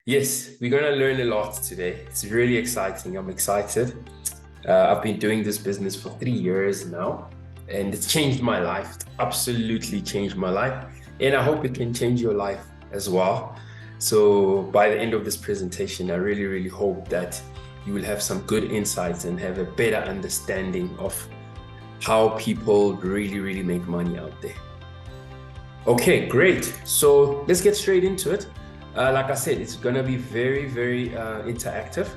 Yes, we're going to learn a lot today. It's really exciting. I'm excited. I've been doing this business for 3 years now, and it's changed my life. It's absolutely changed my life. And I hope it can change your life as well. So by the end of this presentation, I really hope that you will have some good insights and have a better understanding of how people really make money out there. Okay, great. So let's get straight into it. Like I said, it's gonna be very interactive.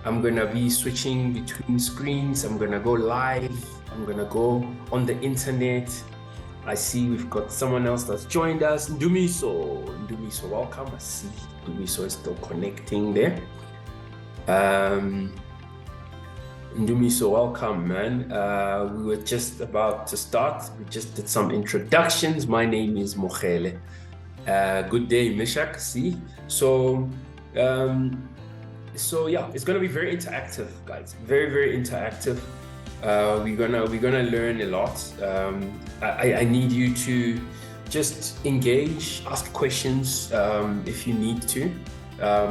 I'm gonna be switching between screens. I'm gonna go live. I'm gonna go on the internet. I see we've got someone else that's joined us. Ndumiso, welcome. I see Ndumiso is still connecting there. Ndumiso, welcome, man. We were just about to start. We just did some introductions. My name is Mokhele. Good day, Mishak. See, so yeah, it's gonna be very interactive, guys. Very interactive. We're gonna learn a lot. I need you to just engage, ask questions if you need to.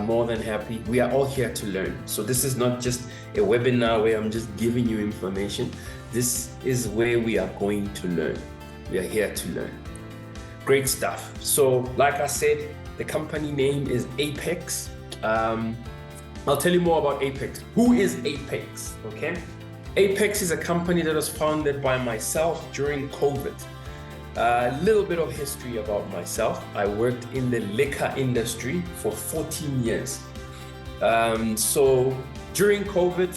More than happy. We are all here to learn. So this is not just a webinar where I'm just giving you information. This is where we are going to learn. We are here to learn. Great stuff. So like I said, the company name is AIPEX. I'll tell you more about AIPEX. Who is AIPEX? Okay. AIPEX is a company that was founded by myself during COVID. A little bit of history about myself. I worked in the liquor industry for 14 years. So during COVID,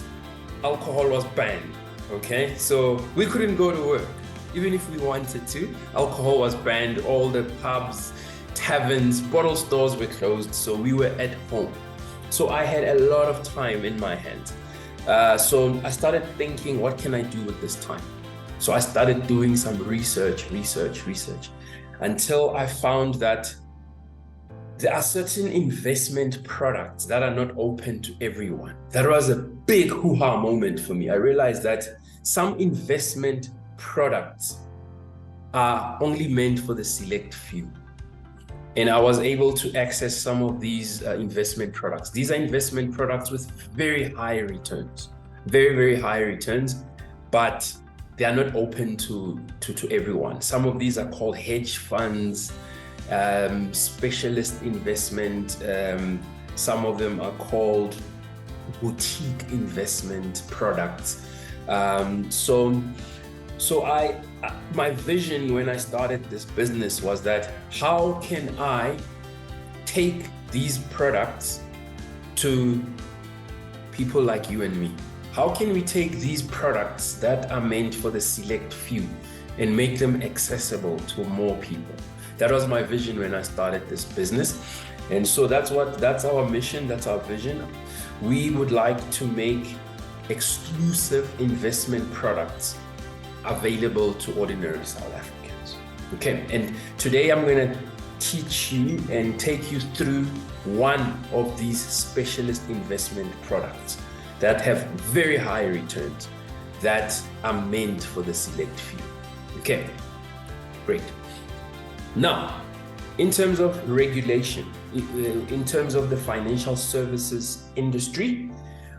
alcohol was banned. Okay. So we couldn't go to work. Even if we wanted to, alcohol was banned. All the pubs, taverns, bottle stores were closed. So we were at home. So I had a lot of time in my hands. So I started thinking, what can I do with this time? So I started doing some research, until I found that there are certain investment products that are not open to everyone. That was a big hoo-ha moment for me. I realized that some investment products are only meant for the select few. And I was able to access some of these investment products. These are investment products with very high returns, very high returns, but they are not open to everyone. Some of these are called hedge funds, specialist investment. Some of them are called boutique investment products. So my vision when I started this business was that how can I take these products to people like you and me? How can we take these products that are meant for the select few and make them accessible to more people? That was my vision when I started this business. And so that's our mission, that's our vision. We would like to make exclusive investment products available to ordinary South Africans. Okay, and today I'm going to teach you and take you through one of these specialist investment products that have very high returns that are meant for the select few. Okay, great. Now, in terms of regulation, in terms of the financial services industry,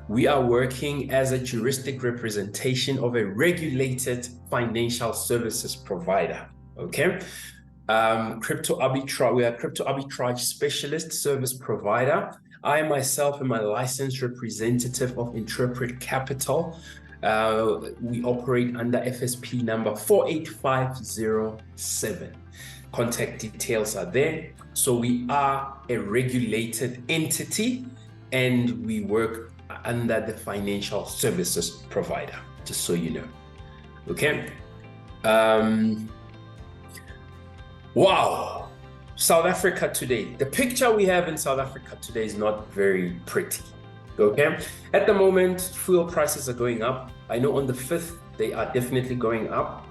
we are working as a juristic representation of a regulated financial services provider. Okay, crypto arbitrage. We are a crypto arbitrage specialist service provider. I myself am a licensed representative of Interpret Capital. We operate under FSP number 48507. Contact details are there. So we are a regulated entity and we work under the financial services provider, just so you know. Okay. Wow. South Africa today. The picture we have in South Africa today is not very pretty. Okay. At the moment, fuel prices are going up. I know on the 5th, they are definitely going up.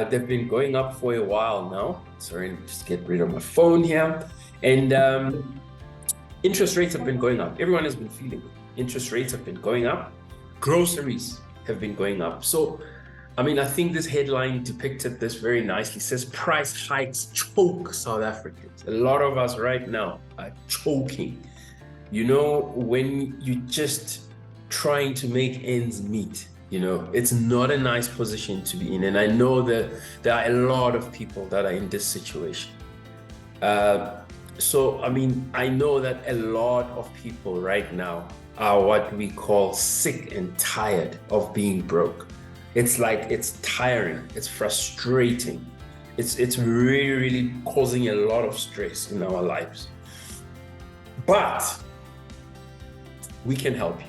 They've been going up for a while now. Sorry, just get rid of my phone here. And interest rates have been going up. Everyone has been feeling it. Interest rates have been going up. Groceries have been going up. So, I mean, I think this headline depicted this very nicely. It says price hikes choke South Africans. A lot of us right now are choking when you just trying to make ends meet, it's not a nice position to be in. And I know that there are a lot of people that are in this situation. So, I know that a lot of people right now are what we call sick and tired of being broke. It's like, it's tiring, it's frustrating. It's really, really causing a lot of stress in our lives. But we can help you.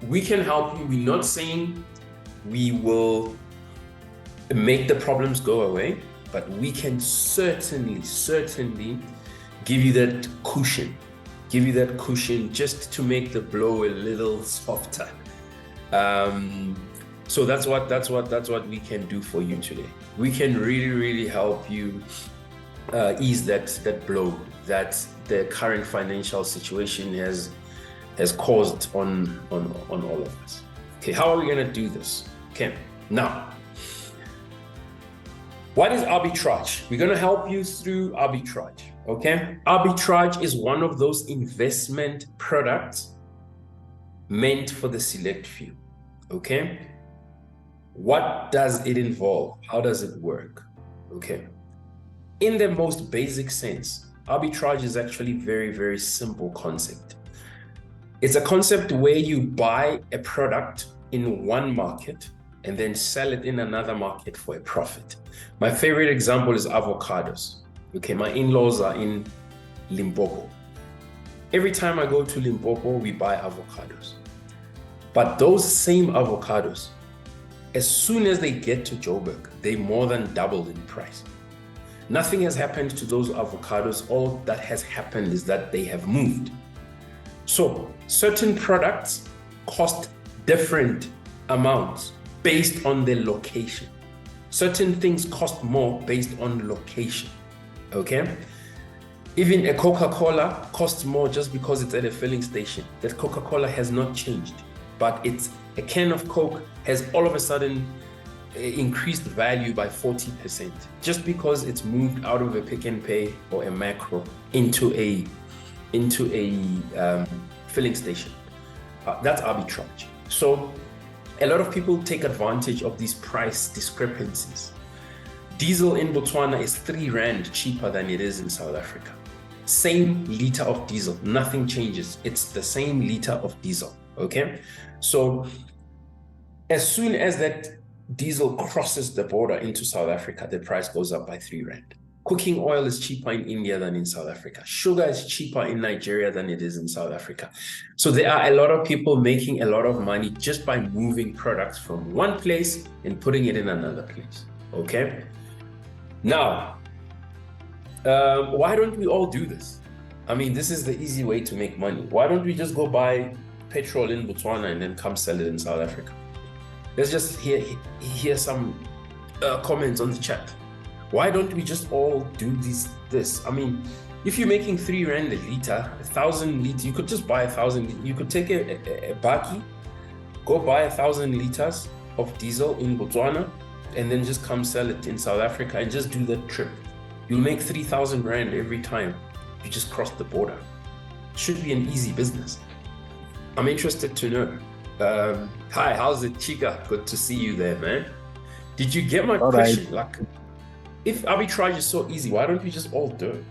We can help you. We're not saying we will make the problems go away, but we can certainly give you that cushion, just to make the blow a little softer. So that's what we can do for you today. We can really, really help you ease that blow that the current financial situation has caused on all of us. Okay, how are we gonna do this? Okay, now, what is arbitrage? We're gonna help you through arbitrage, okay? Arbitrage is one of those investment products meant for the select few, okay? What does it involve? How does it work? Okay, in the most basic sense, arbitrage is actually very, very simple concept. It's a concept where you buy a product in one market and then sell it in another market for a profit. My favorite example is avocados. Okay, my in-laws are in Limpopo. Every time I go to Limpopo, we buy avocados. But those same avocados, as soon as they get to Joburg, they more than doubled in price. Nothing has happened to those avocados. All that has happened is that they have moved. So certain products cost different amounts based on their location. Certain things cost more based on location, okay? Even a Coca-Cola costs more just because it's at a filling station. That Coca-Cola has not changed, but a can of Coke has all of a sudden increased value by 40% just because it's moved out of a Pick and Pay or a Macro into a filling station. That's arbitrage. So a lot of people take advantage of these price discrepancies. Diesel in Botswana is 3 Rand cheaper than it is in South Africa. Same liter of diesel, nothing changes. It's the same liter of diesel, okay? So as soon as that diesel crosses the border into South Africa, the price goes up by 3 Rand. Cooking oil is cheaper in India than in South Africa. Sugar is cheaper in Nigeria than it is in South Africa. So there are a lot of people making a lot of money just by moving products from one place and putting it in another place, okay? Now, why don't we all do this? This is the easy way to make money. Why don't we just go buy petrol in Botswana and then come sell it in South Africa? Let's just hear some comments on the chat. Why don't we just all do this? If you're making 3 Rand a liter, 1,000 liters, you could just buy 1,000. You could take a bakkie, go buy 1,000 liters of diesel in Botswana, and then just come sell it in South Africa and just do that trip. You'll make 3,000 Rand every time you just cross the border. Should be an easy business. I'm interested to know. Hi, how's it, Chica? Good to see you there, man. Did you get my question? Right. If arbitrage is so easy, why don't we just all do it?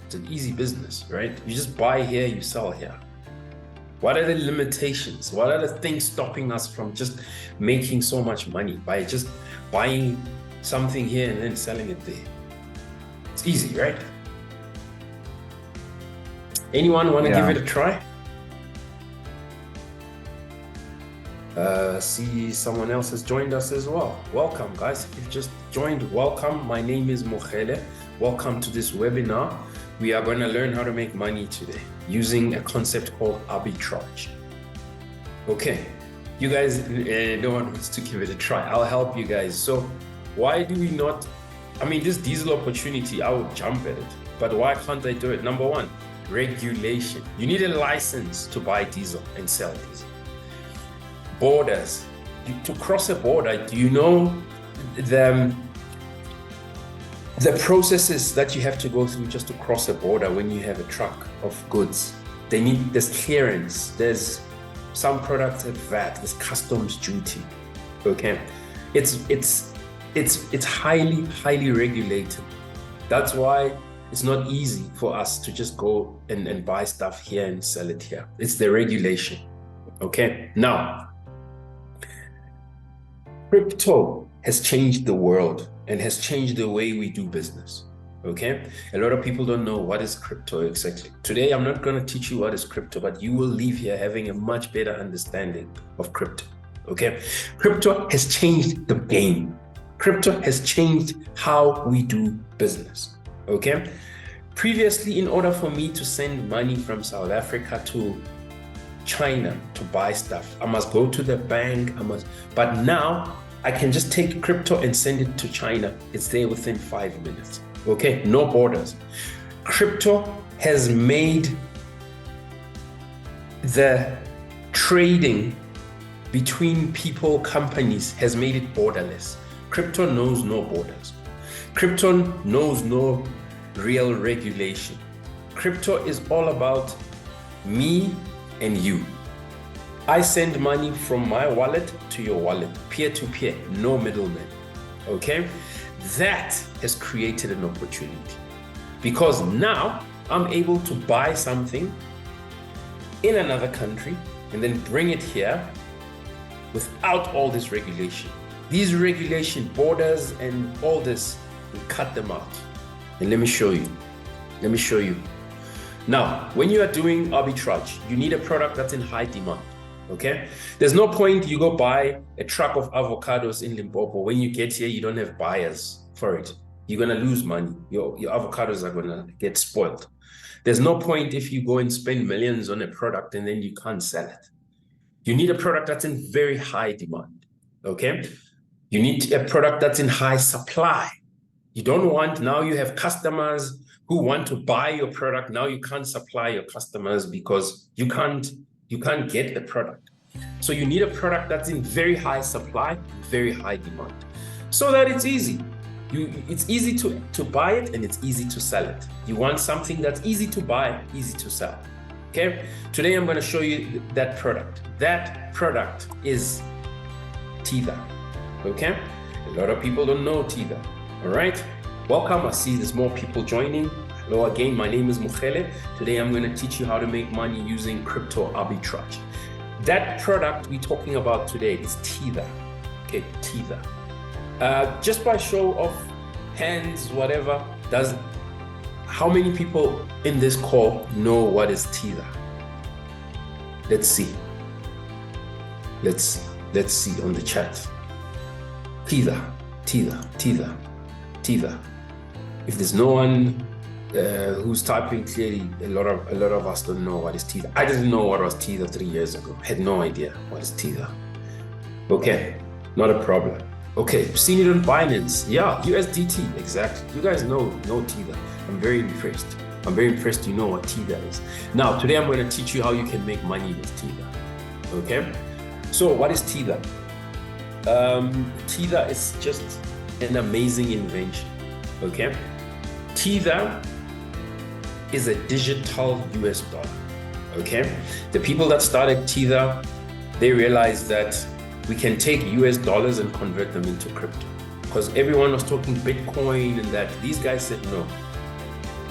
It's an easy business, right? You just buy here, you sell here. What are the limitations? What are the things stopping us from just making so much money by just buying something here and then selling it there? It's easy, right? Anyone want to give it a try? See someone else has joined us as well. Welcome, guys. If you've just joined, welcome. My name is Mokhele. Welcome to this webinar. We are going to learn how to make money today using a concept called arbitrage. Okay, you guys, no one wants to give it a try. I'll help you guys. So why do we not, this diesel opportunity, I would jump at it, but why can't I do it? Number one, regulation. You need a license to buy diesel and sell diesel. Borders. To cross a border, do you know the processes that you have to go through just to cross a border when you have a truck of goods there's clearance, there's some products at VAT, there's customs duty. Okay, it's highly regulated. That's why it's not easy for us to just go and buy stuff here and sell it here. It's the regulation. Okay, now crypto has changed the world and has changed the way we do business. Okay, a lot of people don't know what is crypto exactly. Today, I'm not going to teach you what is crypto, but you will leave here having a much better understanding of crypto. Okay, crypto has changed the game. Crypto has changed how we do business. Okay, previously, in order for me to send money from South Africa to China to buy stuff, I must go to the bank. But now I can just take crypto and send it to China. It's there within 5 minutes. Okay, no borders. Crypto has made the trading between people, companies, has made it borderless. Crypto knows no borders. Crypto knows no real regulation. Crypto is all about me and you. I send money from my wallet to your wallet, peer-to-peer, no middleman. Okay? That has created an opportunity because now I'm able to buy something in another country and then bring it here without all this regulation. These regulation borders and all this, we cut them out. And let me show you. Now, when you are doing arbitrage, you need a product that's in high demand. Okay, there's no point you go buy a truck of avocados in Limpopo. When you get here, you don't have buyers for it. You're gonna lose money. Your avocados are gonna get spoiled. There's no point if you go and spend millions on a product and then you can't sell it. You need a product that's in very high demand. Okay, you need a product that's in high supply. You don't want, now you have customers who want to buy your product. Now you can't supply your customers because you can't get the product. So you need a product that's in very high supply, very high demand, so that it's easy. It's easy to buy it and it's easy to sell it. You want something that's easy to buy, easy to sell. Okay, today I'm going to show you that product. That product is Tether. Okay, a lot of people don't know Tether. All right, welcome. I see there's more people joining. Hello again, my name is Mukhele. Today I'm going to teach you how to make money using crypto arbitrage. That product we're talking about today is Tether. Okay, Tether. Just by show of hands, whatever, how many people in this call know what is Tether? Let's see. Let's see on the chat. Tether. If there's no one who's typing clearly, a lot of us don't know what is Tether. I didn't know what was Tether 3 years ago. Had no idea what is Tether. Okay, not a problem. Okay, seen it on Binance. Yeah, USDT, exactly. You guys know Tether. I'm very impressed you know what Tether is. Now, today I'm going to teach you how you can make money with Tether. Okay, so what is Tether? Tether is just an amazing invention. Okay, Tether is a digital US dollar. Okay, the people that started Tether, they realized that we can take US dollars and convert them into crypto, because everyone was talking Bitcoin and that. These guys said, no,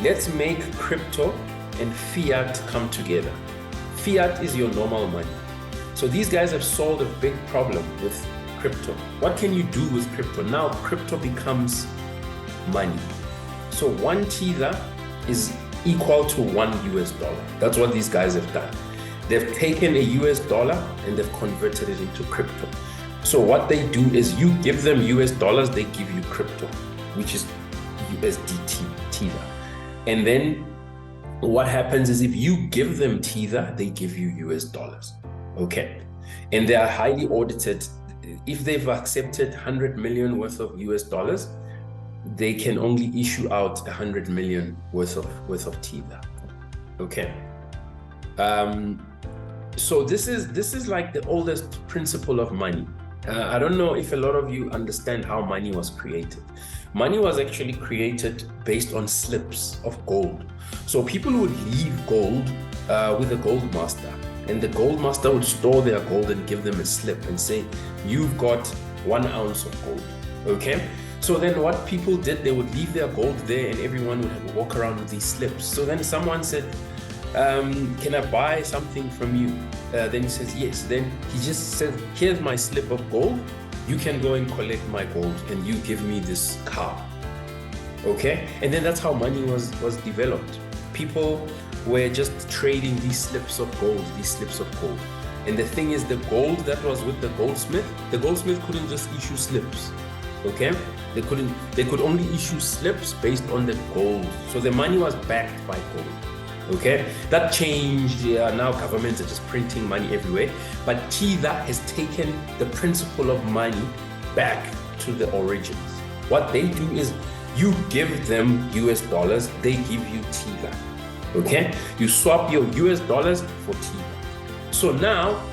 let's make crypto and fiat come together. Fiat is your normal money. So these guys have solved a big problem with crypto. What can you do with crypto? Now crypto becomes money. So one Tether is equal to $1 US. That's what these guys have done. They've taken a US dollar and they've converted it into crypto. So what they do is you give them US dollars, they give you crypto, which is USDT, Tether. And then what happens is if you give them Tether, they give you US dollars. Okay. And they are highly audited. If they've accepted 100 million worth of US dollars, they can only issue out 100 million worth of Tether. Okay. So this is like the oldest principle of money. I don't know if a lot of you understand how money was created. Money was actually created based on slips of gold. So people would leave gold with a gold master, and the gold master would store their gold and give them a slip and say, you've got 1 ounce of gold. Okay, so then what people did, they would leave their gold there and everyone would walk around with these slips. So then someone said, can I buy something from you? Then he says yes. Then he just said, here's my slip of gold, you can go and collect my gold and you give me this car. Okay, and then that's how money was developed. People were just trading these slips of gold. And the thing is, the gold that was with the goldsmith couldn't just issue slips. Okay, they could only issue slips based on the gold. So the money was backed by gold. Okay, that changed. Now governments are just printing money everywhere. But Tether has taken the principle of money back to the origins. What they do is you give them US dollars, they give you Tether. Okay, you swap your US dollars for Tether. So now,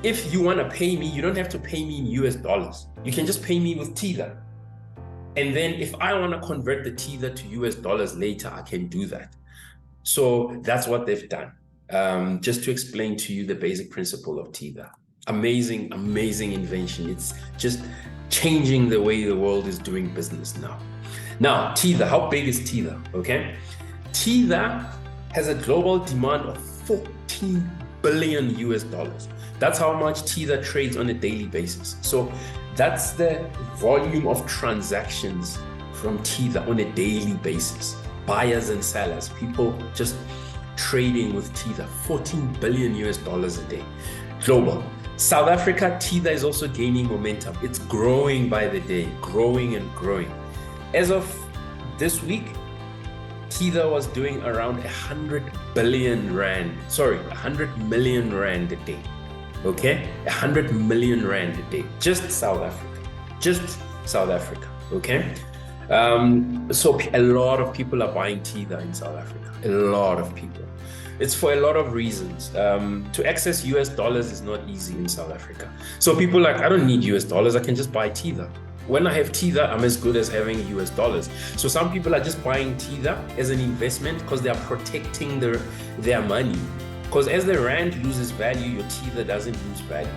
if you want to pay me, you don't have to pay me in US dollars. You can just pay me with Tether. And then if I want to convert the Tether to US dollars later, I can do that. So that's what they've done. Just to explain to you the basic principle of Tether. Amazing, amazing invention. It's just changing the way the world is doing business now. Now, Tether, how big is Tether? Okay. Tether has a global demand of 14 billion US dollars. That's how much Tether trades on a daily basis. So that's the volume of transactions from Tether on a daily basis. Buyers and sellers, people just trading with Tether, 14 billion US dollars a day. Global. South Africa, Tether is also gaining momentum. It's growing by the day, growing and growing. As of this week, Tether was doing around 100 million rand a day. Okay, 100 million rand a day, just South Africa. Okay, so a lot of people are buying Tether in South Africa. A lot of people. It's for a lot of reasons. To access US dollars is not easy in South Africa. So people are like, I don't need US dollars, I can just buy Tether. When I have Tether, I'm as good as having US dollars. So some people are just buying Tether as an investment because they are protecting their money. Because as the rand loses value, your Tether doesn't lose value.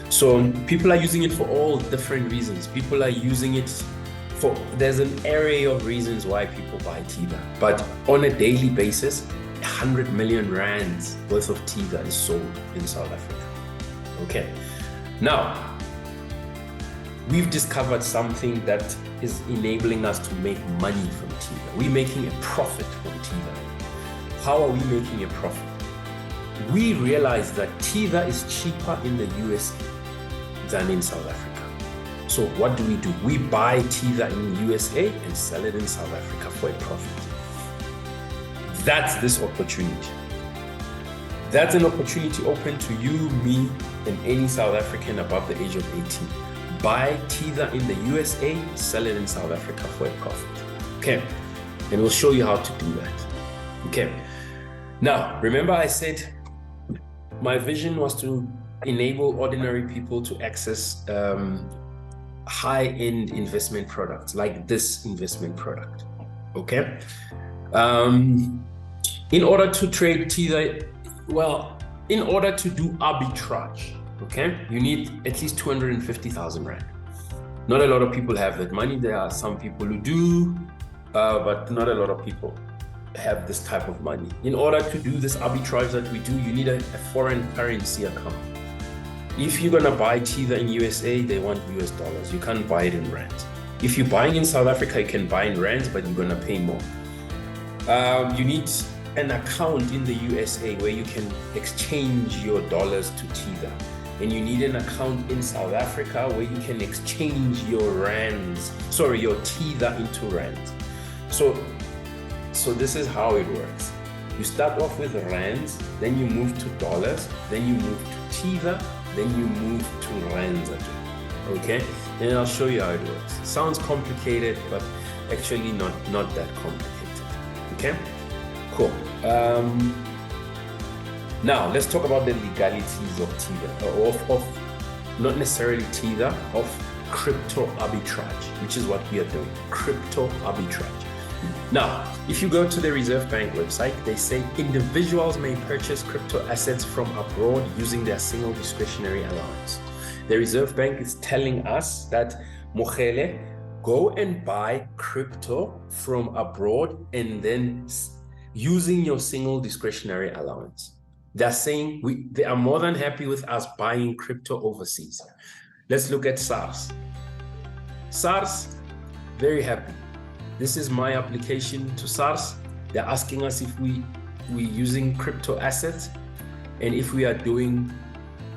So people are using it for all different reasons. People are using it for, there's an array of reasons why people buy Tether. But on a daily basis, 100 million rands worth of Tether is sold in South Africa. Okay, now, we've discovered something that is enabling us to make money from Tether. We're making a profit from Tether. How are we making a profit? We realize that Tether is cheaper in the USA than in South Africa. So what do? We buy Tether in the USA and sell it in South Africa for a profit. That's this opportunity. That's an opportunity open to you, me, and any South African above the age of 18. Buy Tether in the USA, sell it in South Africa for a profit. Okay, and we'll show you how to do that. Okay, now remember I said my vision was to enable ordinary people to access high-end investment products like this investment product. Okay, in order to trade Tether, in order to do arbitrage, okay, you need at least 250,000 rand. Not a lot of people have that money. There are some people who do, but not a lot of people have this type of money. In order to do this arbitrage that we do, you need a foreign currency account. If you're gonna buy Tether in USA, they want US dollars. You can't buy it in rands. If you're buying in South Africa, you can buy in rands, but you're gonna pay more. You need an account in the USA where you can exchange your dollars to Tether. And you need an account in South Africa where you can exchange your Tether into rands. So this is how it works. You start off with rands, then you move to dollars, then you move to Tether, then you move to rands again. Okay? And I'll show you how it works. Sounds complicated, but actually not that complicated. Okay? Cool. Now let's talk about the legalities of Tether, of not necessarily Tether, of crypto arbitrage, which is what we are doing. Crypto arbitrage. Now, if you go to the Reserve Bank website, they say individuals may purchase crypto assets from abroad using their single discretionary allowance. The Reserve Bank is telling us that, Mogele, go and buy crypto from abroad and then using your single discretionary allowance. They're saying they are more than happy with us buying crypto overseas. Let's look at SARS. SARS, very happy. This is my application to SARS. They're asking us if we're using crypto assets and if we are doing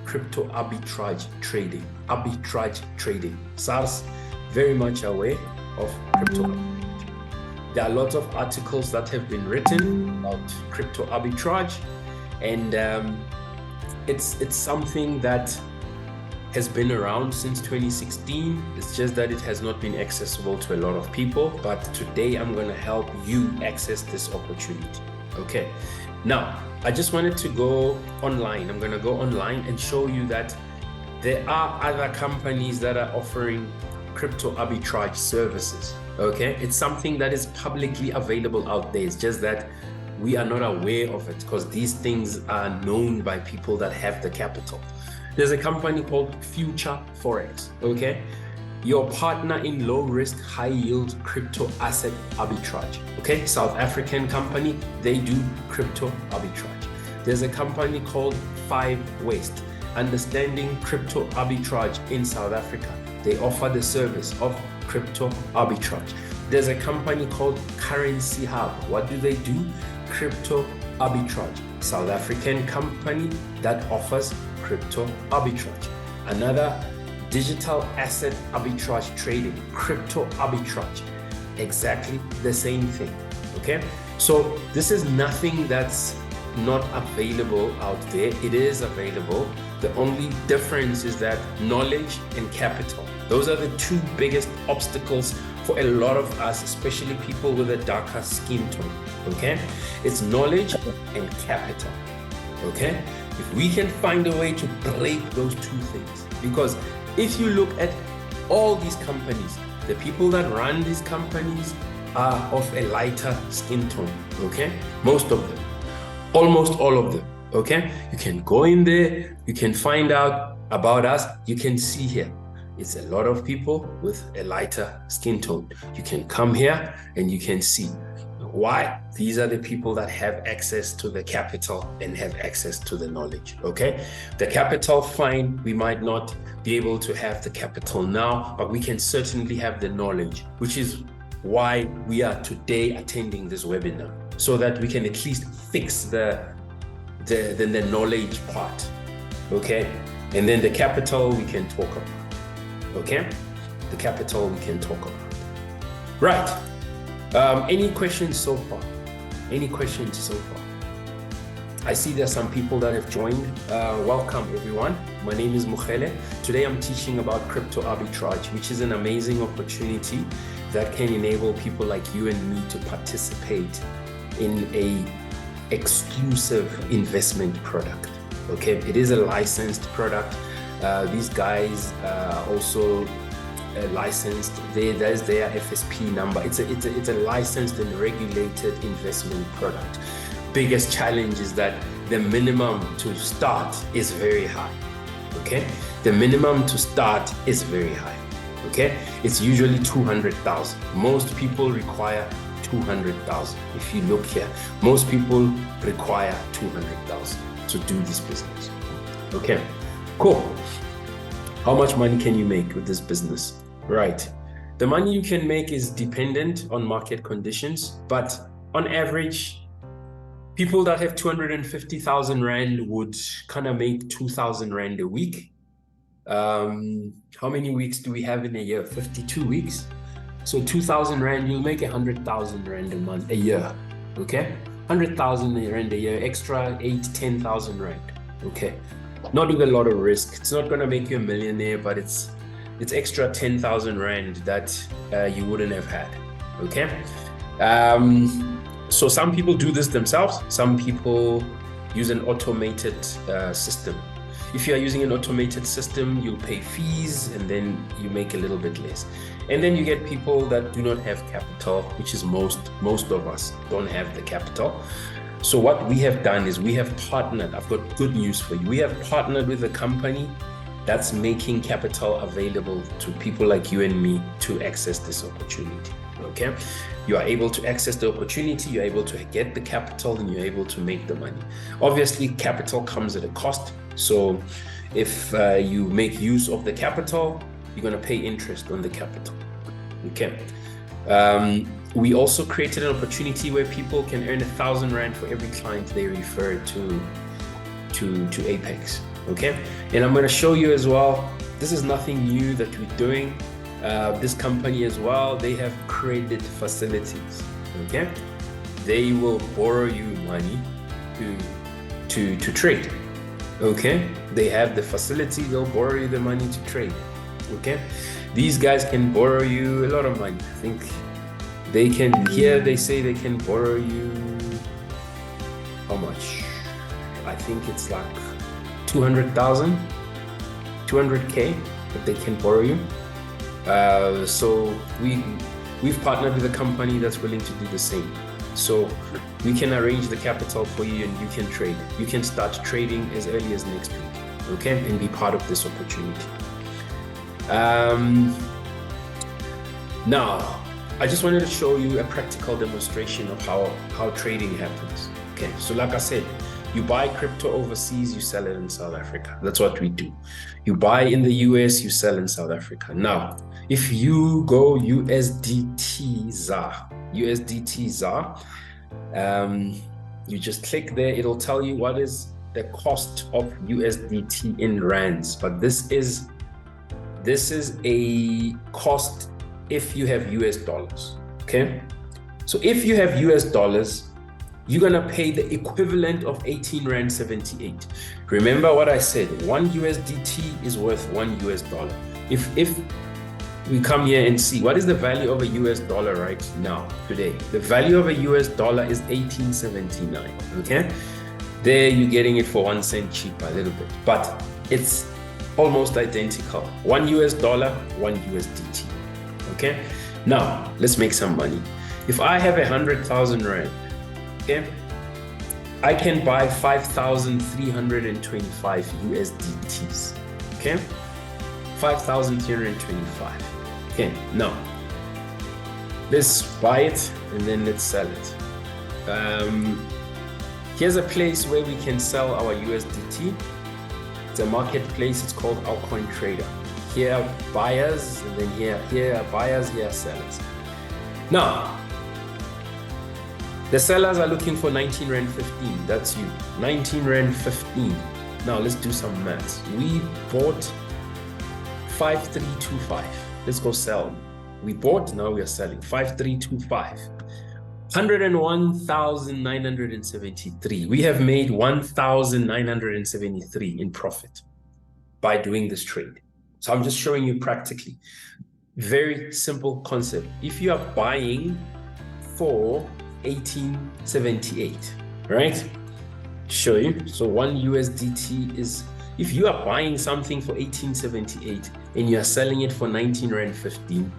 crypto arbitrage trading. SARS, very much aware of crypto arbitrage. There are lots of articles that have been written about crypto arbitrage, and it's something that has been around since 2016. It's just that it has not been accessible to a lot of people, but today I'm going to help you access this opportunity. Okay, now I just wanted to go online. I'm going to go online and show you that there are other companies that are offering crypto arbitrage services. Okay, it's something that is publicly available out there. It's just that we are not aware of it because these things are known by people that have the capital. There's a company called Future Forex, okay? Your partner in low risk, high yield crypto asset arbitrage, okay? South African company, they do crypto arbitrage. There's a company called 5 West, understanding crypto arbitrage in South Africa. They offer the service of crypto arbitrage. There's a company called Currency Hub. What do they do? Crypto arbitrage. South African company that offers crypto arbitrage. Another digital asset arbitrage trading, crypto arbitrage. Exactly the same thing, okay? So this is nothing that's not available out there. It is available. The only difference is that knowledge and capital. Those are the 2 biggest obstacles for a lot of us, especially people with a darker skin tone, okay? It's knowledge and capital, okay? If we can find a way to break those 2 things, because if you look at all these companies, the people that run these companies are of a lighter skin tone, okay? Most of them, almost all of them, okay? You can go in there, you can find out about us, you can see here. It's a lot of people with a lighter skin tone. You can come here and you can see why. These are the people that have access to the capital and have access to the knowledge, okay? The capital, fine, we might not be able to have the capital now, but we can certainly have the knowledge, which is why we are today attending this webinar, so that we can at least fix the knowledge part, okay? And then the capital we can talk about. Okay, the capital we can talk about. Right. Any questions so far? Any questions so far? I see there's some people that have joined. Welcome everyone. My name is Mogele. Today I'm teaching about crypto arbitrage, which is an amazing opportunity that can enable people like you and me to participate in a exclusive investment product. Okay, it is a licensed product. These guys also licensed. There's their FSP number. It's a licensed and regulated investment product. Biggest challenge is that the minimum to start is very high. Okay, the minimum to start is very high. Okay, it's usually 200,000. Most people require 200,000. If you look here, most people require 200,000 to do this business. Okay. Cool. How much money can you make with this business? Right. The money you can make is dependent on market conditions, but on average, people that have 250,000 Rand would kind of make 2,000 Rand a week. How many weeks do we have in a year? 52 weeks. So 2,000 Rand, you'll make 100,000 Rand a year. Okay. 100,000 Rand a year, extra 10,000 Rand. Okay. Not with a lot of risk. It's not going to make you a millionaire, but it's extra 10,000 Rand that you wouldn't have had. Okay. So some people do this themselves. Some people use an automated system. If you are using an automated system, you'll pay fees and then you make a little bit less. And then you get people that do not have capital, which is most of us don't have the capital. So what we have done is we have partnered. I've got good news for you. We have partnered with a company that's making capital available to people like you and me to access this opportunity. Okay, you are able to access the opportunity, you're able to get the capital, and you're able to make the money. Obviously, capital comes at a cost. So if you make use of the capital, you're going to pay interest on the capital. Okay. We also created an opportunity where people can earn 1,000 Rand for every client they refer to AIPEX. Okay. And I'm going to show you as well, this is nothing new that we're doing. This company as well, they have created facilities. Okay. They will borrow you money to trade. Okay. They have the facility, they'll borrow you the money to trade. Okay. These guys can borrow you a lot of money. I think they can, here they say they can borrow you, how much? I think it's like 200,000, 200K that they can borrow you. So we've partnered with a company that's willing to do the same. So we can arrange the capital for you and you can trade. You can start trading as early as next week, okay? And be part of this opportunity. Now, I just wanted to show you a practical demonstration of how trading happens. Okay, so like I said, you buy crypto overseas, you sell it in South Africa. That's what we do. You buy in the US, you sell in South Africa. Now, if you go USDT ZAR, you just click there, it'll tell you what is the cost of USDT in rands. But this is a cost if you have US dollars, okay? So if you have US dollars, you're gonna pay the equivalent of 18 Rand 78. Remember what I said, one USDT is worth $1 US. If we come here and see, what is the value of a US dollar right now, today? The value of a US dollar is 18.79, okay? There you're getting it for 1 cent cheaper, a little bit, but it's almost identical. $1 US, 1 USDT. Okay. Now let's make some money. If I have 100,000 Rand, okay, I can buy 5,325 USDTs. Okay, 5,325. Okay. Now let's buy it and then let's sell it. Here's a place where we can sell our USDT. It's a marketplace, it's called Altcoin Trader. Here are buyers, and then here are buyers, here are sellers. Now, the sellers are looking for 19 Rand 15, that's you, 19 Rand 15. Now let's do some maths. We bought 5,325, let's go sell. We bought, now we are selling, 5,325. 101,973. We have made 1,973 in profit by doing this trade. So I'm just showing you practically. Very simple concept. If you are buying for 1878, right? Show you. So 1 USDT is, if you are buying something for 1878 and you are selling it for 19 Rand 15,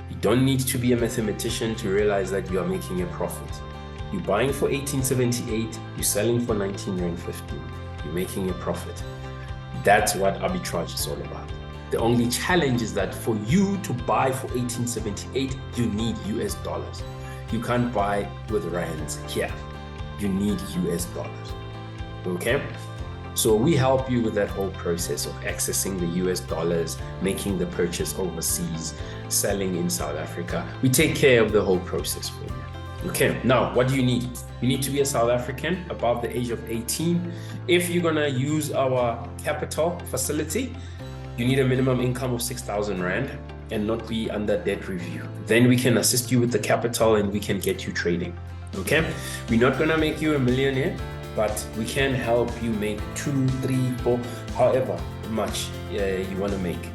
you don't need to be a mathematician to realize that you are making a profit. You're buying for 1878, you're selling for 19 Rand 15. You're making a profit. That's what arbitrage is all about. The only challenge is that for you to buy for 1878, you need US dollars. You can't buy with rands here. You need US dollars. Okay? So we help you with that whole process of accessing the US dollars, making the purchase overseas, selling in South Africa. We take care of the whole process for you. Okay, now what do you need? You need to be a South African above the age of 18. If you're gonna use our capital facility, you need a minimum income of 6,000 Rand and not be under debt review. Then we can assist you with the capital and we can get you trading. Okay, we're not gonna make you a millionaire, but we can help you make 2, 3, 4, however much you want to make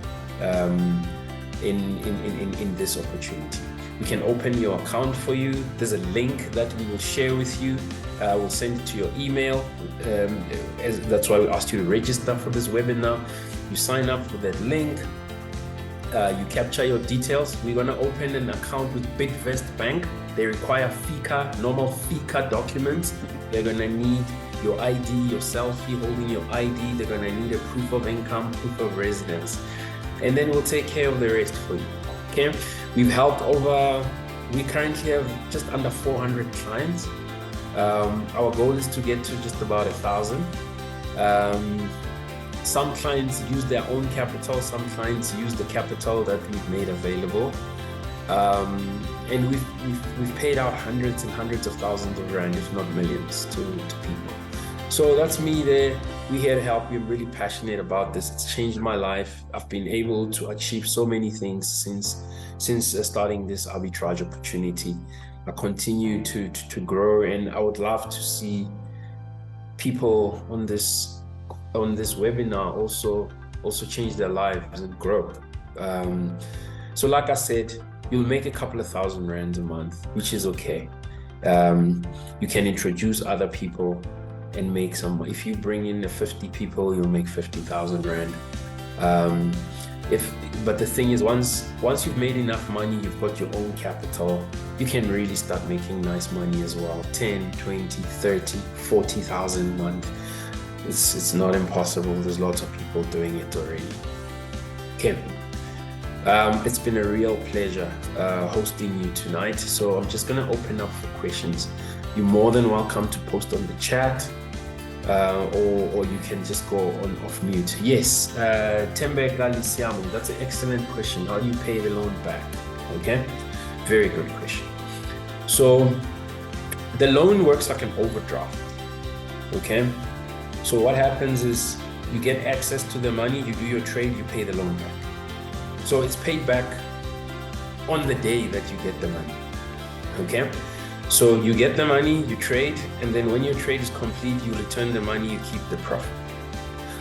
in this opportunity. We can open your account for you. There's a link that we will share with you. We'll send it to your email. That's why we asked you to register for this webinar. You sign up for that link. You capture your details. We're going to open an account with Bidvest Bank. They require FICA, normal FICA documents. They're going to need your ID, your selfie holding your ID. They're going to need a proof of income, proof of residence. And then we'll take care of the rest for you. Okay? We've helped we currently have just under 400 clients. Our goal is to get to just about 1,000. Some clients use their own capital, some clients use the capital that we've made available. And we've paid out hundreds and hundreds of thousands of rand, if not millions, to people. So that's me there. We're here to help you. I'm really passionate about this. It's changed my life. I've been able to achieve so many things since starting this arbitrage opportunity. I continue to grow, and I would love to see people on this webinar also change their lives and grow. So like I said, you'll make a couple of thousand rands a month, which is okay. You can introduce other people and make some. If you bring in the 50 people, you'll make 50,000 rand. But the thing is, once you've made enough money, you've got your own capital, you can really start making nice money as well. 10, 20, 30, 40,000 a month. It's not impossible. There's lots of people doing it already. Okay. It's been a real pleasure hosting you tonight. So I'm just going to open up for questions. You're more than welcome to post on the chat, or you can just go on off mute. Yes, Tembe Galisiamu, that's an excellent question. How do you pay the loan back? Okay, very good question. So the loan works like an overdraft. Okay. So what happens is you get access to the money, you do your trade, you pay the loan back. So it's paid back on the day that you get the money. Okay? So you get the money, you trade, and then when your trade is complete, you return the money, you keep the profit.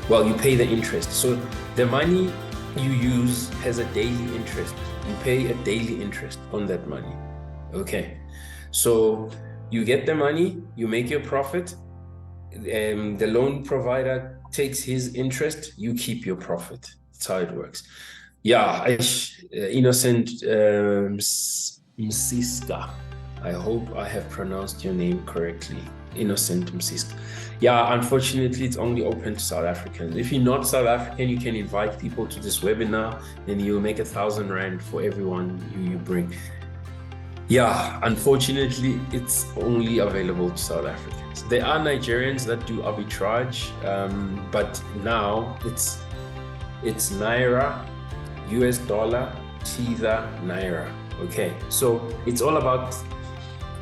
Well, you pay the interest. So the money you use has a daily interest. You pay a daily interest on that money. Okay? So you get the money, you make your profit, the loan provider takes his interest, you keep your profit. That's how it works. Yeah, Innocent Msiska. I hope I have pronounced your name correctly. Innocent Msiska. Yeah, unfortunately, it's only open to South Africans. If you're not South African, you can invite people to this webinar, and you'll make 1,000 rand for everyone you bring. Yeah, unfortunately, it's only available to South Africans. There are Nigerians that do arbitrage, but now it's Naira, US dollar, Tether, Naira. Okay, so it's all about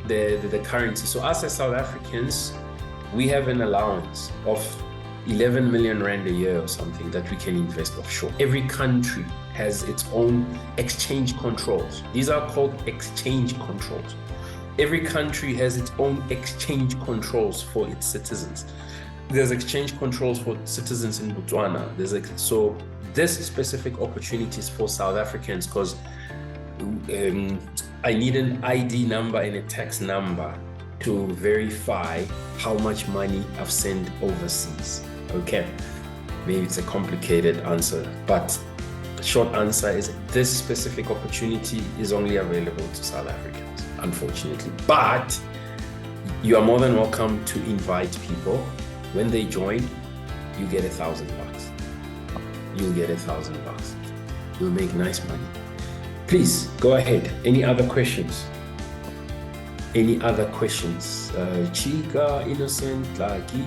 the currency. So us as South Africans, we have an allowance of 11 million rand a year or something that we can invest offshore. Every country has its own exchange controls. These are called exchange controls. Every country has its own exchange controls for its citizens. There's exchange controls for citizens in Botswana. So this specific opportunity is for South Africans because I need an ID number and a tax number to verify how much money I've sent overseas. Okay, maybe it's a complicated answer, but the short answer is this specific opportunity is only available to South Africans, unfortunately. But you are more than welcome to invite people. When they join, you get $1,000. You'll get $1,000. You'll make nice money. Please go ahead. Any other questions? Any other questions? Chika, Innocent, Laki.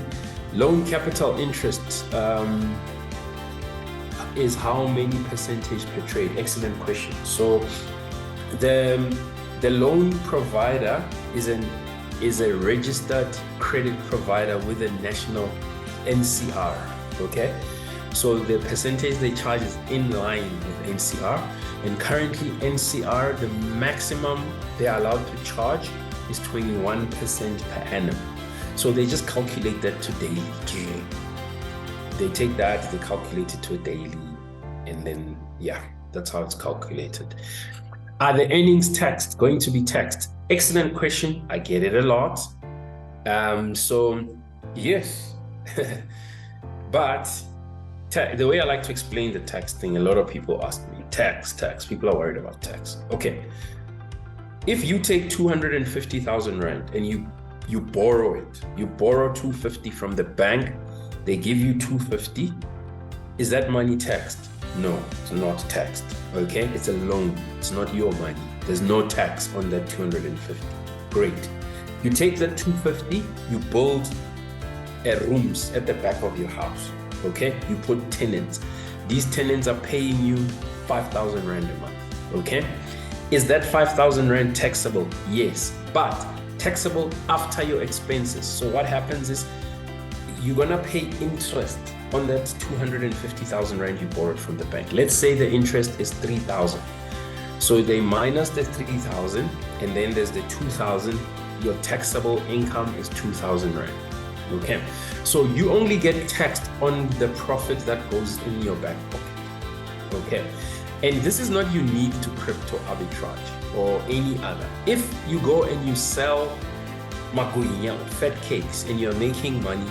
Loan capital interest is how many percentage per trade? Excellent question. So the loan provider is a registered credit provider with a national NCR. Okay, so the percentage they charge is in line with NCR, and currently NCR, the maximum they are allowed to charge is 21% per annum. So they just calculate that to daily. They take that, they calculate it to a daily, and then yeah, that's how it's calculated. Are the earnings going to be taxed? Excellent question. I get it a lot. So yes, but the way I like to explain the tax thing, a lot of people ask me, tax, people are worried about tax. Okay, if you take 250,000 rand and you borrow it, you borrow 250 from the bank, they give you 250, is that money taxed? No, it's not taxed. Okay, it's a loan, it's not your money. There's no tax on that 250. Great. You take that 250, you build rooms at the back of your house. Okay, you put tenants. These tenants are paying you 5,000 rand a month. Okay, is that 5,000 rand taxable? Yes, but taxable after your expenses. So what happens is you're gonna pay interest on that 250,000 rand you borrowed from the bank. Let's say the interest is 3,000. So they minus the 3,000, and then there's the 2,000. Your taxable income is 2,000 rand. Okay, so you only get taxed on the profit that goes in your back pocket. Okay, and this is not unique to crypto arbitrage or any other. If you go and you sell maguinya, fat cakes, and you're making money,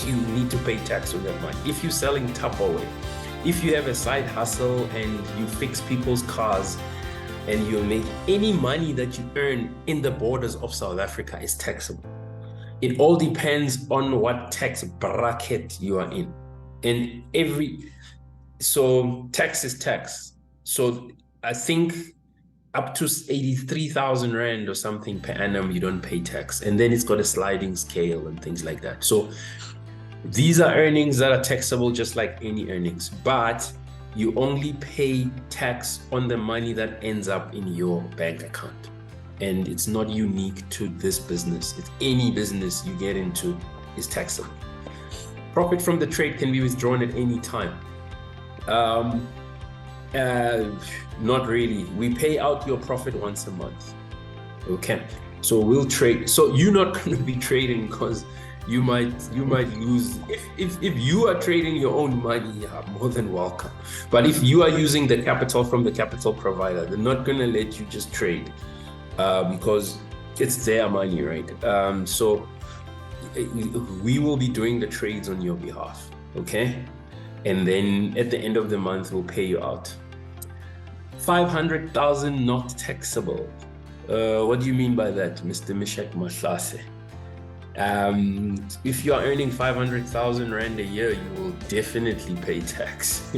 you need to pay tax on that money. If you're selling Tupperware, if you have a side hustle and you fix people's cars, and you make any money that you earn in the borders of South Africa is taxable. It all depends on what tax bracket you are in. And so tax is tax. So I think up to 83,000 rand or something per annum, you don't pay tax. And then it's got a sliding scale and things like that. So these are earnings that are taxable just like any earnings, but you only pay tax on the money that ends up in your bank account. And it's not unique to this business. It's any business you get into is taxable. Profit from the trade can be withdrawn at any time. Not really. We pay out your profit once a month. Okay. So we'll trade. So you're not going to be trading because you might lose. If you are trading your own money, you're more than welcome. But if you are using the capital from the capital provider, they're not going to let you just trade. Because it's their money, right? So we will be doing the trades on your behalf, okay? And then at the end of the month, we'll pay you out. 500,000 not taxable. What do you mean by that, Mr. Mishak Mahlase? If you are earning 500,000 Rand a year, you will definitely pay tax.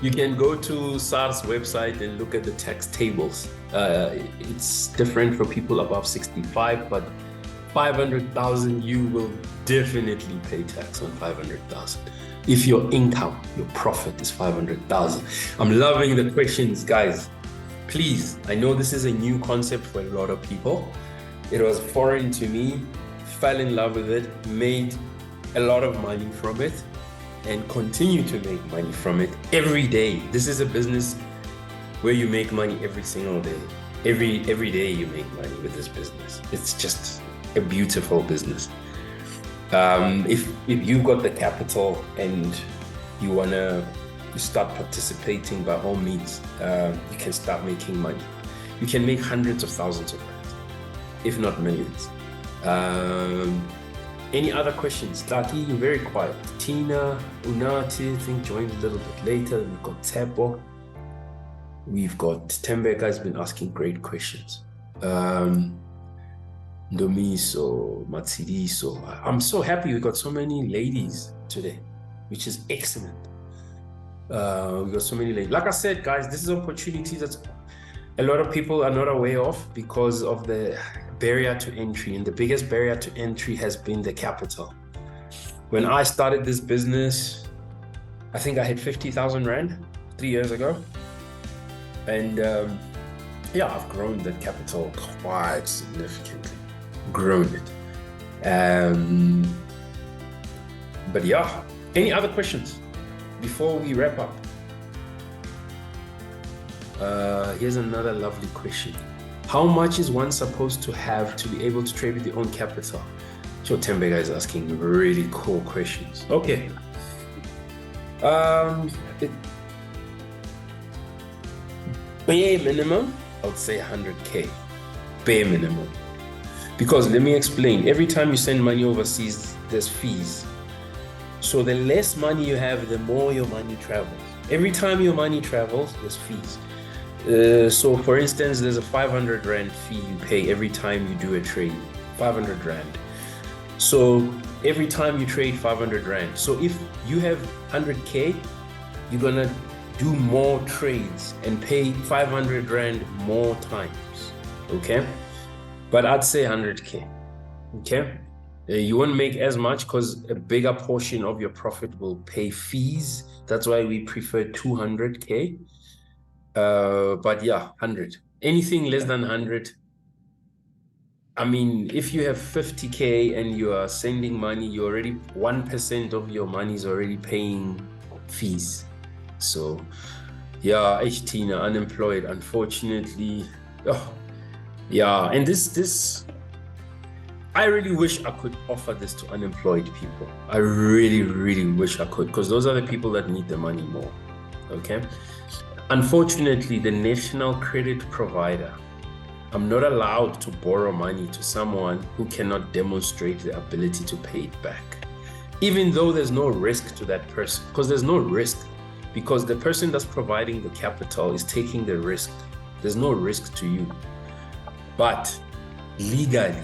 You can go to SARS website and look at the tax tables. It's different for people above 65, but 500,000, you will definitely pay tax on 500,000. If your income, your profit is 500,000. I'm loving the questions, guys. Please, I know this is a new concept for a lot of people. It was foreign to me, fell in love with it, made a lot of money from it, and continue to make money from it every day. This is a business where you make money every single day. Every day you make money with this business. It's just a beautiful business. If you've got the capital and you wanna start participating, by all means, you can start making money. You can make hundreds of thousands of rand, if not millions. Any other questions? Tlaki, you're very quiet. Tina, Unati, I think joined a little bit later. We've got Tebo. We've got Tembeka has been asking great questions. Ndomiso, Matsidiso. I'm so happy we got so many ladies today, which is excellent. We got so many ladies. Like I said, guys, this is an opportunity that a lot of people are not aware of because of the barrier to entry, and the biggest barrier to entry has been the capital. When I started this business, I think I had 50,000 Rand 3 years ago. And yeah, I've grown that capital quite significantly, grown it. But yeah, any other questions before we wrap up? Here's another lovely question. How much is one supposed to have to be able to trade with your own capital? Joe Tembega is asking really cool questions. Okay. Bare minimum, I would say 100K. Bare minimum. Because let me explain, every time you send money overseas, there's fees. So the less money you have, the more your money travels. Every time your money travels, there's fees. So for instance, there's a 500 Rand fee you pay every time you do a trade, 500 Rand. So every time you trade 500 Rand. So if you have 100K, you're gonna do more trades and pay 500 Rand more times, okay? But I'd say 100K, okay? You won't make as much because a bigger portion of your profit will pay fees. That's why we prefer 200K. But yeah, 100. Anything less than 100. I mean, if you have 50K and you are sending money, you already 1% of your money is already paying fees. So yeah, Tina, unemployed, unfortunately. Oh, yeah, and this I really wish I could offer this to unemployed people. I really, really wish I could, because those are the people that need the money more, okay? Unfortunately, the national credit provider, I'm not allowed to borrow money to someone who cannot demonstrate the ability to pay it back, even though there's no risk to that person, because there's no risk, because the person that's providing the capital is taking the risk. There's no risk to you. But legally,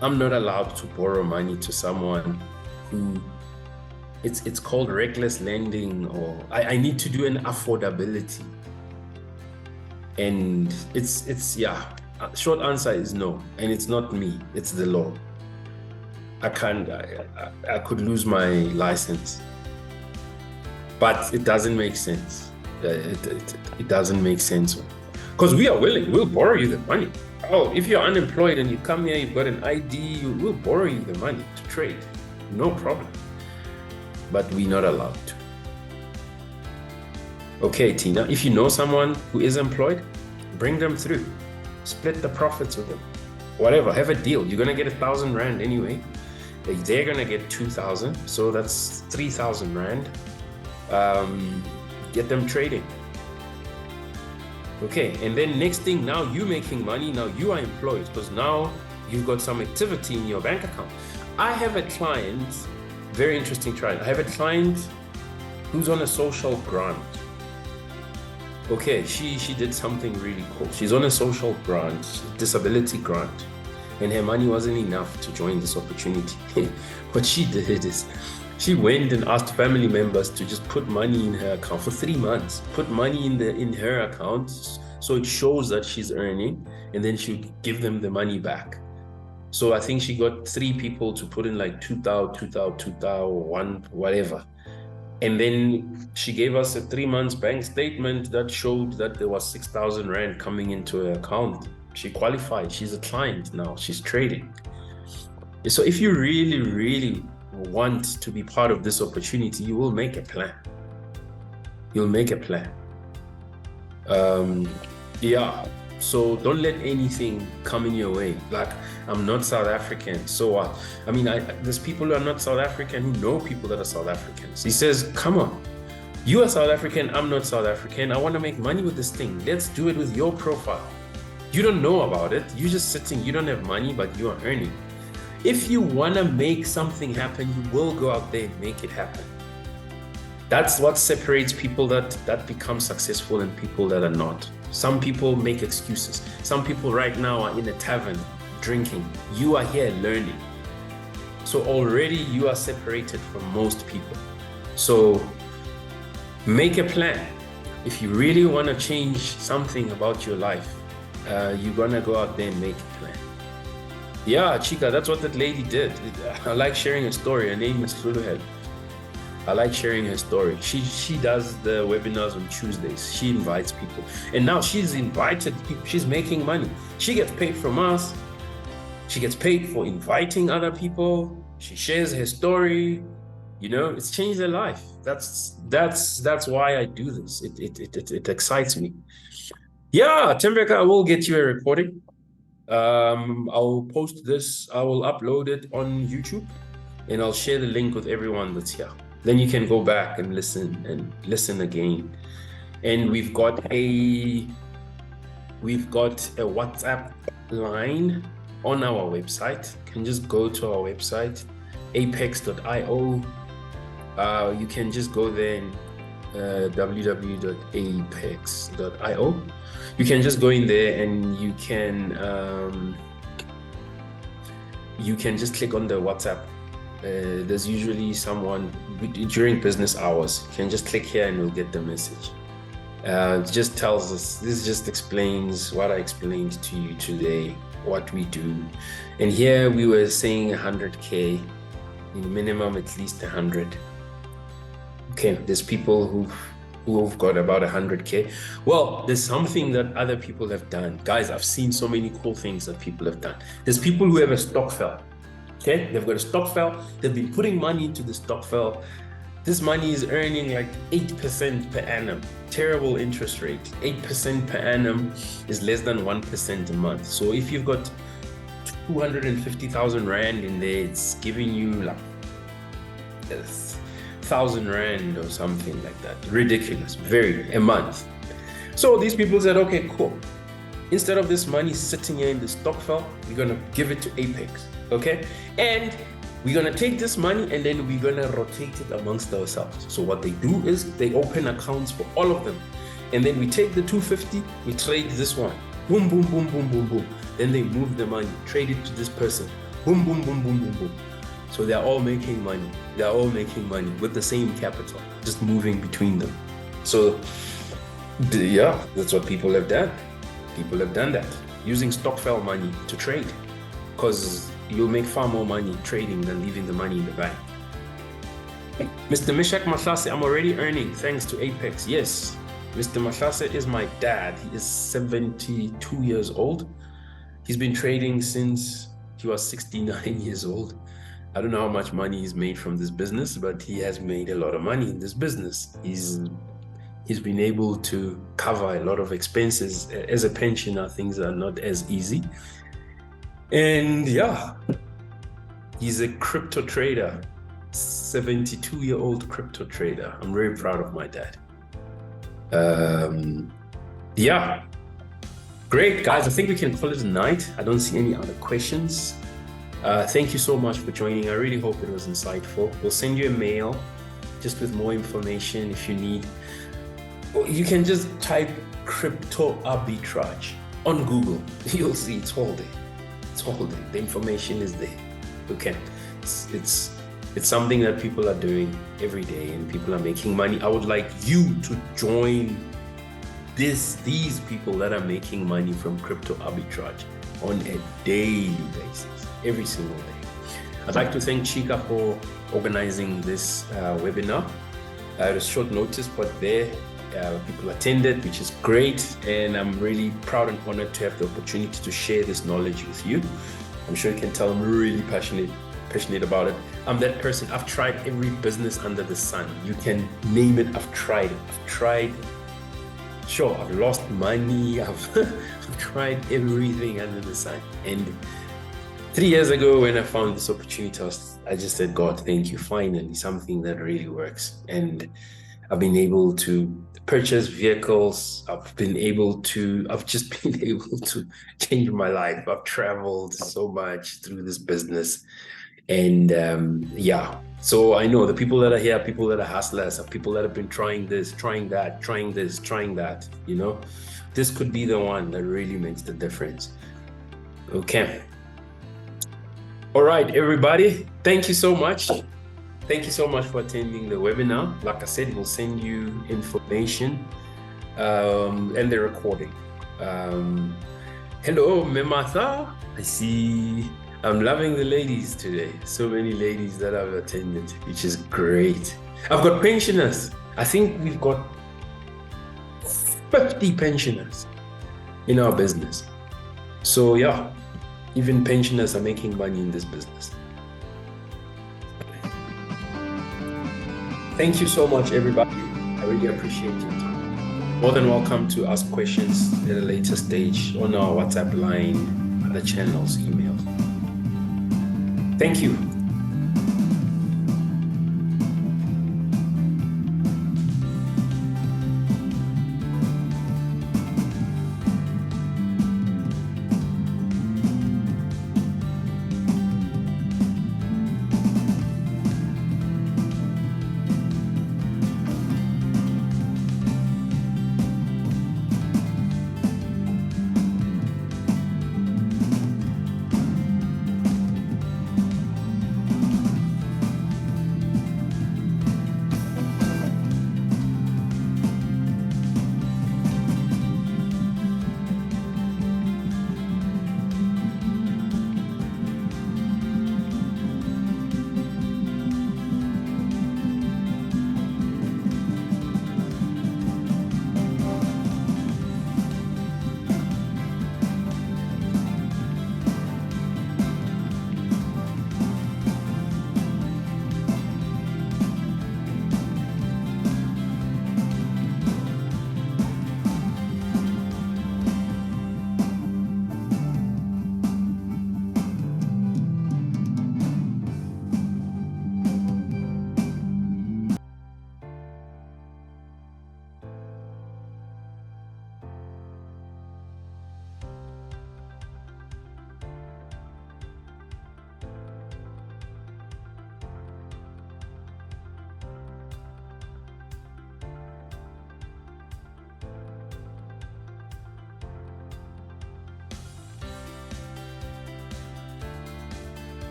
I'm not allowed to borrow money to someone who, it's called reckless lending, or I need to do an affordability. And it's yeah, short answer is no. And it's not me, it's the law. I could lose my license. But it doesn't make sense. It doesn't make sense. Because we are willing, we'll borrow you the money. Oh, if you're unemployed and you come here, you've got an ID, we'll borrow you the money to trade. No problem. But we're not allowed to. Okay, Tina, if you know someone who is employed, bring them through. Split the profits with them. Whatever, have a deal. You're going to get 1,000 Rand anyway. They're going to get 2,000. So that's 3,000 Rand. Get them trading. Okay, and then next thing, now you making money, now you are employed, because now you've got some activity in your bank account. I have a client, very interesting client. I have a client who's on a social grant. Okay, she did something really cool. She's on a social grant, disability grant, and her money wasn't enough to join this opportunity. What she did is, she went and asked family members to just put money in her account for 3 months. Put money in her account so it shows that she's earning, and then she'll give them the money back. So I think she got 3 people to put in like 2,000, 1, whatever. And then she gave us a 3 months bank statement that showed that there was 6,000 Rand coming into her account. She qualified. She's a client now. She's trading. So if you really, really want to be part of this opportunity, you will make a plan. You'll make a plan. Yeah, so don't let anything come in your way. Like, I'm not South African, so what? I mean, there's people who are not South African who know people that are South Africans. He says, come on, you are South African, I'm not South African. I want to make money with this thing. Let's do it with your profile. You don't know about it. You're just sitting, you don't have money, but you are earning. If you want to make something happen, you will go out there and make it happen. That's what separates people that become successful and people that are not. Some people make excuses. Some people right now are in a tavern drinking. You are here learning. So already you are separated from most people. So make a plan. If you really want to change something about your life, you're going to go out there and make a plan. Yeah, Chica, that's what that lady did. I like sharing her story. Her name is Luluhead. I like sharing her story. She does the webinars on Tuesdays. She invites people. And now she's invited people. She's making money. She gets paid from us. She gets paid for inviting other people. She shares her story. You know, it's changed her life. That's why I do this. It excites me. Yeah, Tembeka, I will get you a recording. I'll post this. I will upload it on YouTube, and I'll share the link with everyone that's here. Then you can go back and listen again. And we've got a WhatsApp line. on our website. You can just go to our website, apex.io. You can just go there and www.apex.io. You can just go in there and you can just click on the WhatsApp. There's usually someone during business hours. You can just click here and you'll get the message. It just tells us, this just explains what I explained to you today, what we do. And here we were saying 100K, in minimum at least 100. Okay, there's people who've got about 100K. Well, there's something that other people have done. Guys, I've seen so many cool things that people have done. There's people who have a stokvel. Okay, they've got a stokvel. They've been putting money into the stokvel. This money is earning like 8% per annum. Terrible interest rate. 8% per annum is less than 1% a month. So if you've got 250,000 Rand in there, it's giving you like 1,000 Rand or something like that. Ridiculous, a month. So these people said, okay, cool. Instead of this money sitting here in the stokvel, we're gonna give it to AIPEX, okay? And we're gonna take this money and then we're gonna rotate it amongst ourselves. So what they do is they open accounts for all of them. And then we take the 250, we trade this one. Boom, boom, boom, boom, boom, boom. Then they move the money, trade it to this person. Boom, boom, boom, boom, boom, boom. So they're all making money. They're all making money with the same capital, just moving between them. So yeah, that's what people have done. People have done that, using stokvel money to trade, because you'll make far more money trading than leaving the money in the bank. Mr. Mishak Mahlase, I'm already earning thanks to AIPEX. Yes, Mr. Mahlase is my dad. He is 72 years old. He's been trading since he was 69 years old. I don't know how much money he's made from this business, but he has made a lot of money in this business. He's been able to cover a lot of expenses. As a pensioner, things are not as easy. And yeah, he's a crypto trader, 72-year-old crypto trader. I'm very proud of my dad. Yeah, great, guys. I think we can call it a night. I don't see any other questions. Thank you so much for joining. I really hope it was insightful. We'll send you a mail just with more information if you need. You can just type crypto arbitrage on Google. You'll see it's all there. It's all there. The information is there. Okay, it's something that people are doing every day and people are making money. I would like you to join these people that are making money from crypto arbitrage on a daily basis, every single day. I'd like to thank Chika for organizing this webinar. At a short notice, but people attended, which is great, and I'm really proud and honored to have the opportunity to share this knowledge with you. I'm sure you can tell I'm really passionate about it. I'm that person. I've tried every business under the sun. You can name it. I've tried it. Sure, I've lost money. I've tried everything under the sun. And 3 years ago, when I found this opportunity, I just said, God, thank you. Finally, something that really works. And I've been able to purchase vehicles. I've just been able to change my life. I've traveled so much through this business. And yeah, so I know the people that are here, people that are hustlers, are people that have been trying this, trying that, trying this, trying that, you know, this could be the one that really makes the difference. Okay. All right, everybody. Thank you so much. Thank you so much for attending the webinar. Like I said, we'll send you information and the recording. Hello, Mematha. I see. I'm loving the ladies today. So many ladies that have attended, which is great. I've got pensioners. I think we've got 50 pensioners in our business. So yeah, even pensioners are making money in this business. Thank you so much, everybody. I really appreciate your time. More than welcome to ask questions at a later stage on our WhatsApp line, other channels, emails. Thank you.